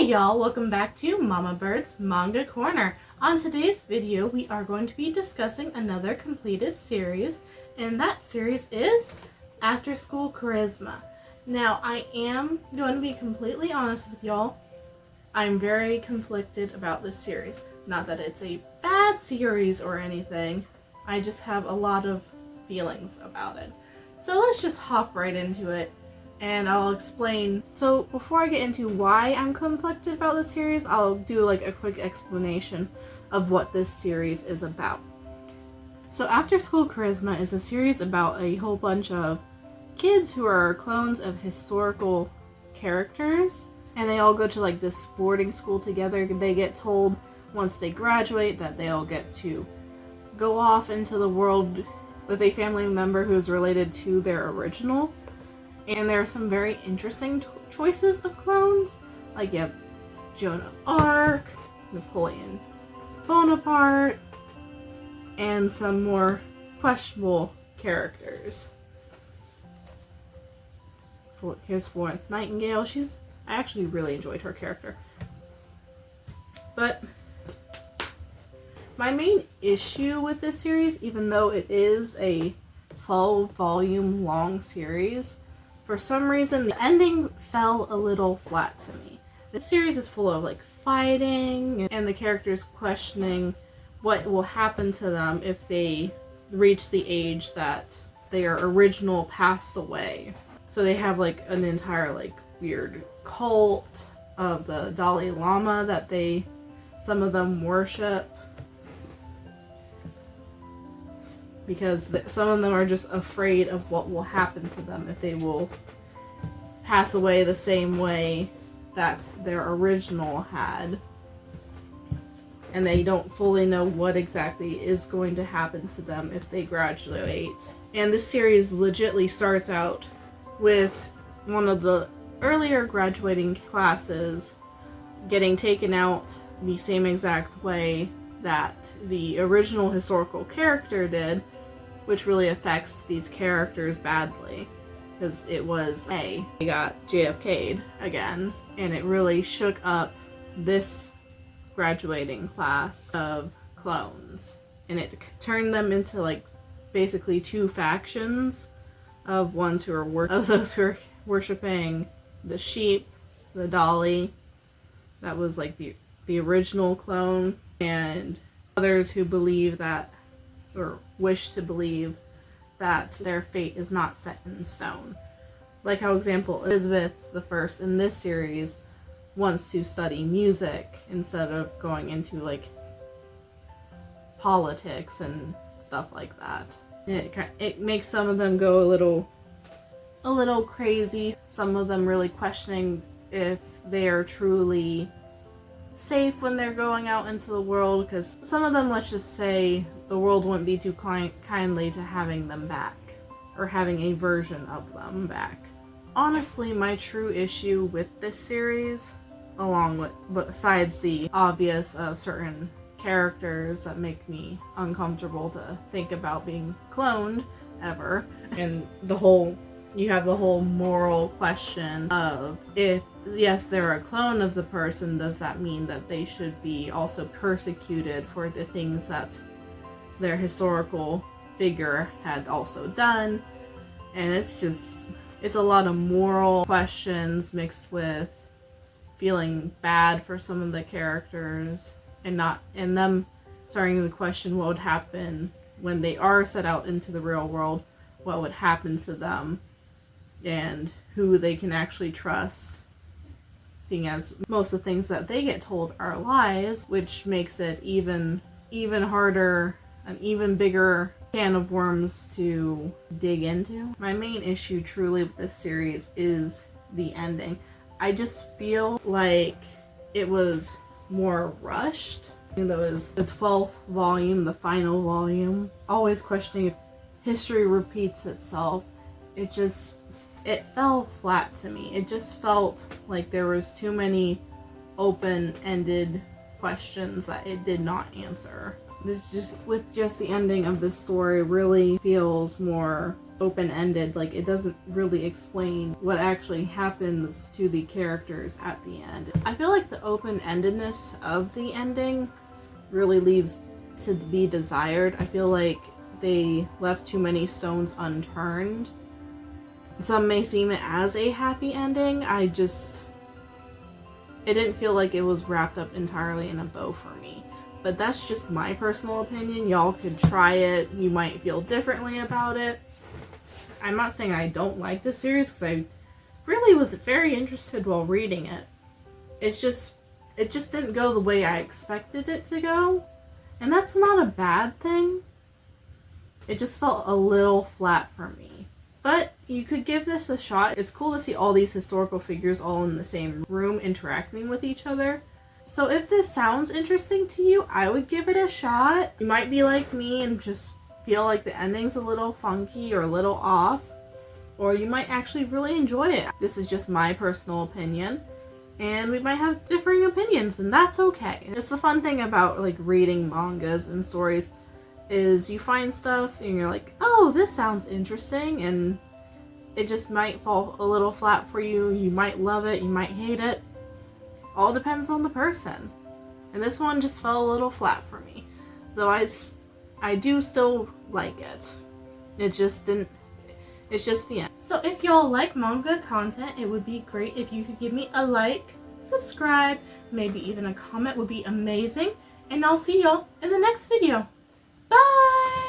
Hey y'all, welcome back to Mama Bird's Manga Corner. On today's video, we are going to be discussing another completed series, and that series is Afterschool Charisma. Now, I am going to be completely honest with y'all. I'm very conflicted about this series. Not that it's a bad series or anything, I just have a lot of feelings about it. So let's just hop right into it. And I'll explain. So before I get into why I'm conflicted about this series, I'll do like a quick explanation of what this series is about. So Afterschool Charisma is a series about a whole bunch of kids who are clones of historical characters, and they all go to like this boarding school together. They get told once they graduate that they all get to go off into the world with a family member who is related to their original. And there are some very interesting choices of clones. Like you have Joan of Arc, Napoleon Bonaparte, and some more questionable characters. Here's Florence Nightingale. I actually really enjoyed her character. But my main issue with this series, even though it is a 12-volume long series, for some reason, the ending fell a little flat to me. This series is full of like fighting and the characters questioning what will happen to them if they reach the age that their original passed away. So they have like an entire like weird cult of the Dalai Lama that some of them worship. Because some of them are just afraid of what will happen to them if they will pass away the same way that their original had. And they don't fully know what exactly is going to happen to them if they graduate. And this series legitimately starts out with one of the earlier graduating classes getting taken out the same exact way that the original historical character did, which really affects these characters badly, because they got JFK'd again, and it really shook up this graduating class of clones, and it turned them into like basically two factions of those who are worshiping the sheep, the dolly, that was like the original clone, and others who believe that, or wish to believe, that their fate is not set in stone. Like how, example, Elizabeth I in this series wants to study music instead of going into like politics and stuff like that. It makes some of them go a little crazy. Some of them really questioning if they are truly safe when they're going out into the world, because some of them, let's just say, the world wouldn't be too kindly to having them back, or having a version of them back. Honestly, my true issue with this series, besides the obvious of certain characters that make me uncomfortable to think about being cloned ever, and you have the whole moral question of, if yes, they're a clone of the person, does that mean that they should be also persecuted for the things that their historical figure had also done? And it's a lot of moral questions mixed with feeling bad for some of the characters, and them starting to question what would happen when they are set out into the real world, what would happen to them, and who they can actually trust, seeing as most of the things that they get told are lies, which makes it even harder, an even bigger can of worms to dig into. My main issue truly with this series is the ending. I just feel like it was more rushed. Even though it was the 12th volume, the final volume, always questioning if history repeats itself. It fell flat to me. It just felt like there was too many open-ended questions that it did not answer. With just the ending of this story really feels more open-ended. Like, it doesn't really explain what actually happens to the characters at the end. I feel like the open-endedness of the ending really leaves to be desired. I feel like they left too many stones unturned. Some may seem it as a happy ending. It didn't feel like it was wrapped up entirely in a bow for me. But that's just my personal opinion. Y'all could try it. You might feel differently about it. I'm not saying I don't like this series, because I really was very interested while reading it. It just didn't go the way I expected it to go. And that's not a bad thing. It just felt a little flat for me. But you could give this a shot. It's cool to see all these historical figures all in the same room interacting with each other. So if this sounds interesting to you, I would give it a shot. You might be like me and just feel like the ending's a little funky or a little off. Or you might actually really enjoy it. This is just my personal opinion. And we might have differing opinions, and that's okay. It's the fun thing about like reading mangas and stories is you find stuff and you're like, oh, this sounds interesting, and it just might fall a little flat for you. You might love it, you might hate it. All depends on the person. And this one just fell a little flat for me. Though I do still like it. It's just the end. So if y'all like manga content, it would be great if you could give me a like, subscribe, maybe even a comment would be amazing. And I'll see y'all in the next video. Bye!